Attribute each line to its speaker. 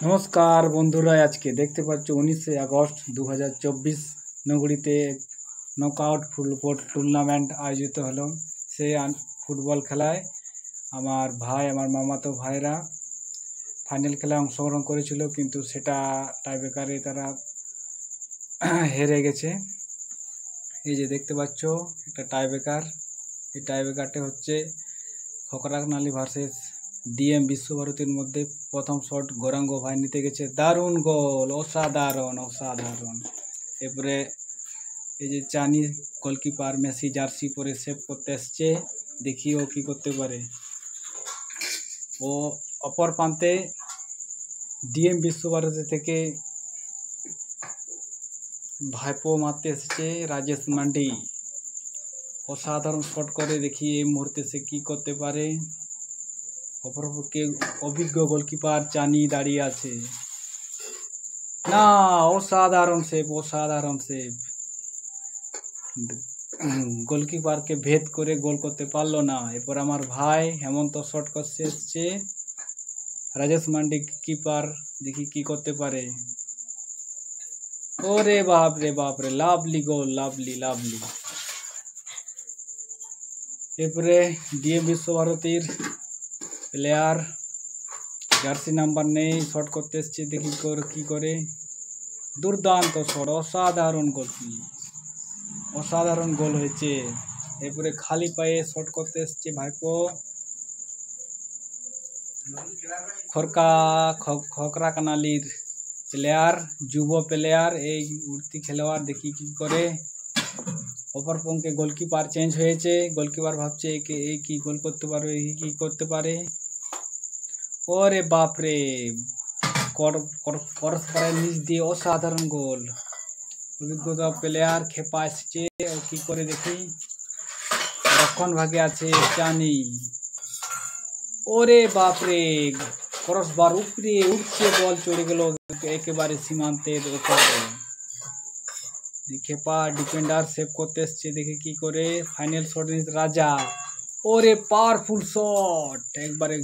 Speaker 1: নমস্কার বন্ধুরা, আজকে দেখতে পাচ্ছ 19শে আগস্ট 2024 নগরীতে নকআউট ফুটবল টুর্নামেন্ট আয়োজিত হলো। সেই ফুটবল খেলায় আমার মামাতো ভাইরা ফাইনাল খেলায় অংশগ্রহণ করেছিল, কিন্তু সেটা টাইব্রেকারে তারা হেরে গেছে। এই যে দেখতে পাচ্ছ একটা টাইব্রেকার। এই টাইব্রেকারটা হচ্ছে খকরাকানালি ভার্সেস ডিএম বিশ্বভারতীর মধ্যে প্রথম শট গৌরাঙ্গ ভাই নিতে গেছে, দারুণ গোল, অসাধারণ অসাধারণ। এরপরে এই যে চানি গোলকিপার মেসি জার্সি পরে সেভ করতে এসছে, দেখি ও কি করতে পারে। ও অপর প্রান্তে ডিএম বিশ্বভারতী থেকে ভাইপো মারতে এসেছে রাজেশ মান্ডি, অসাধারণ শট করে, দেখি এই মুহূর্তে সে কি করতে পারে। অপরপক্ষে অভিজ্ঞ গোলকিপার চানি দাঁড়িয়ে আছে, না, অসাধারণ সেভ, অসাধারণ সেভ। গোলকিপারকে ভেদ করে গোল করতে পারলো না। এরপর আমার ভাই হেমন্ত শট করতে এসছে, রাজেশ মান্ডি কিপার, দেখি কি করতে পারে। ওরে বাপ রে বাপ রে, লাভলি গোল, লাভলি লাভলি। এরপরে ডিএম বিশ্বভারতীর প্লেয়ার জার্সি নাম্বার নেই, শট করতে এসছে, দেখি কি করে। দুর্দান্ত শট, অসাধারণ গোল, অসাধারণ গোল হয়েছে। এরপরে খালি পায়ে শট করতে এসছে ভাইপো খকরাকানালির প্লেয়ার, যুব প্লেয়ার, এই উঠতি খেলোয়াড়, দেখি কি করে। অপর পক্ষে গোলকিপার চেঞ্জ হয়েছে, গোলকিপার ভাবছে এই কি গোল করতে পারবে, এই কি করতে পারে। ওরে বাপরে, পরস্পরের নিচ দিয়ে অসাধারণ গোল। অভিজ্ঞতা প্লেয়ার খেপা এসছে, ও কি করে দেখি। রক্ষণ ভাগে আছে চানি, ওরে বাপরে, ক্রসবার উপরে উঠছে, বল চলে গেল একেবারে সীমান্তের ওপরে। খেপা ডিফেন্ডার সেভ করতে এসছে, দেখে কি করে। ফাইনাল শট রাজা, ওরে পাওয়ারফুল শট, একবারে